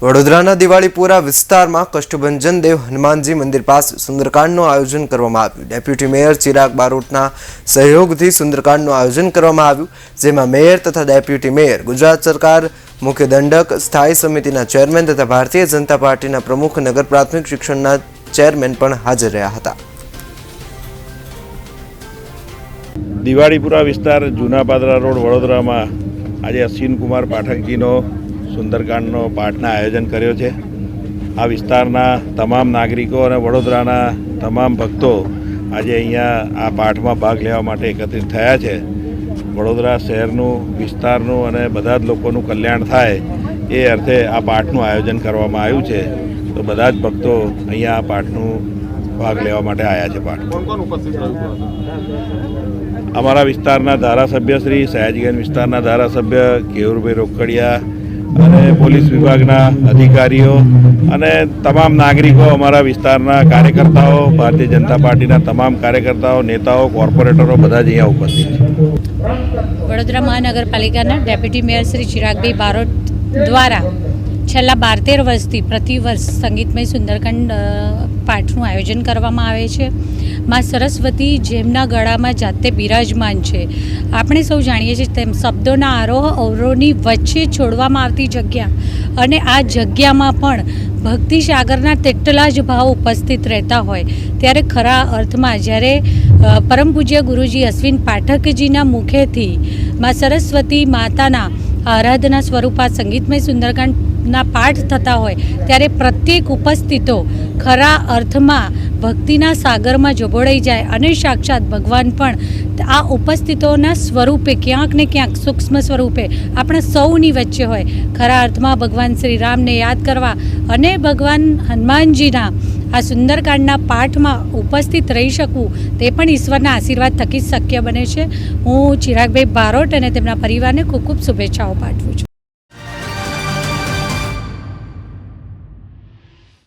વડોદરાના દિવાળીપુરા વિસ્તારમાં કષ્ટભંજન દેવ હનુમાનજી મંદિર પાસે સુંદરકાંડનું આયોજન કરવામાં આવ્યું। ડેપ્યુટી મેયર ચિરાગ બારોટના સહયોગથી સુંદરકાંડનું આયોજન કરવામાં આવ્યું, જેમાં મેયર તથા ડેપ્યુટી મેયર, ગુજરાત સરકાર મુખ્ય દંડક, સ્થાયી સમિતિના ચેરમેન તથા ભારતીય જનતા પાર્ટીના પ્રમુખ, નગર પ્રાથમિક શિક્ષણના ચેરમેન પણ હાજર રહ્યા હતા। દિવાળીપુરા વિસ્તાર જૂના પાદરા રોડ વડોદરામાં આજે અશ્વિન કુમાર પાઠકજીનો સુંદરકાંડનો પાઠના આયોજન કર્યો છે। આ વિસ્તારના તમામ નાગરિકો અને વડોદરાના તમામ ભક્તો આજે અહીંયા આ પાઠમાં ભાગ લેવા માટે એકત્રિત થયા છે। વડોદરા શહેરનું, વિસ્તારનું અને બધા જ લોકોનું કલ્યાણ થાય એ અર્થે આ પાઠનું આયોજન કરવામાં આવ્યું છે। તો બધા જ ભક્તો અહીંયા આ પાઠનું ભાગ લેવા માટે આવ્યા છે। પાઠ અમારા વિસ્તારના ધારાસભ્ય શ્રી સયાજીગંજ વિસ્તારના ધારાસભ્ય કેયુરભાઈ રોકડિયા અને પોલીસ વિભાગના અધિકારીઓ અને તમામ નાગરિકો, અમારા વિસ્તારના કાર્યકર્તાઓ, ભારતીય જનતા પાર્ટીના તમામ કાર્યકર્તાઓ, નેતાઓ, કોર્પોરેટરો બધા જ અહીંયા ઉપસ્થિત છે। વડોદરા મહાનગરપાલિકાના ડેપ્યુટી મેયર શ્રી ચિરાગભાઈ બારોટ દ્વારા છેલ્લા 12-13 વર્ષથી પ્રતિવર્ષ સંગીતમય સુંદરકાંડ પાઠનું આયોજન કરવામાં આવે છે। માં સરસ્વતી જેમના ગળામાં જાતે બિરાજમાન છે। આપણે સૌ જાણીએ છીએ તેમ શબ્દોના આરોહ અવરોહની વચ્ચે છોડવામાં આવતી જગ્યા અને આ જગ્યામાં પણ ભક્તિ સાગરના તેટલા જ ભાવ ઉપસ્થિત રહેતા હોય ત્યારે ખરા અર્થમાં જ્યારે પરમ પૂજ્ય ગુરુજી અશ્વિન પાઠકજીના મુખેથી માં સરસ્વતી માતાના આરાધના સ્વરૂપા સંગીતમય સુંદરકાંડના પાઠ થતા હોય ત્યારે પ્રત્યેક ઉપસ્થિતો ખરા અર્થમાં ભક્તિના સાગરમાં જોબોળાઈ જાય અને સાક્ષાત ભગવાન પણ આ ઉપસ્થિતોના સ્વરૂપે ક્યાંક ને ક્યાંક સૂક્ષ્મ સ્વરૂપે આપણા સૌની વચ્ચે હોય। ખરા અર્થમાં ભગવાન શ્રી રામને યાદ કરવા અને ભગવાન હનુમાનજીના આ સુંદરકાંડના પાઠમાં ઉપસ્થિત રહી શકવું તે પણ ઈશ્વરના આશીર્વાદ થકી શક્ય બને છે। હું ચિરાગભાઈ બારોટ અને તેમના પરિવારને ખૂબ ખૂબ શુભેચ્છાઓ પાઠવું છું।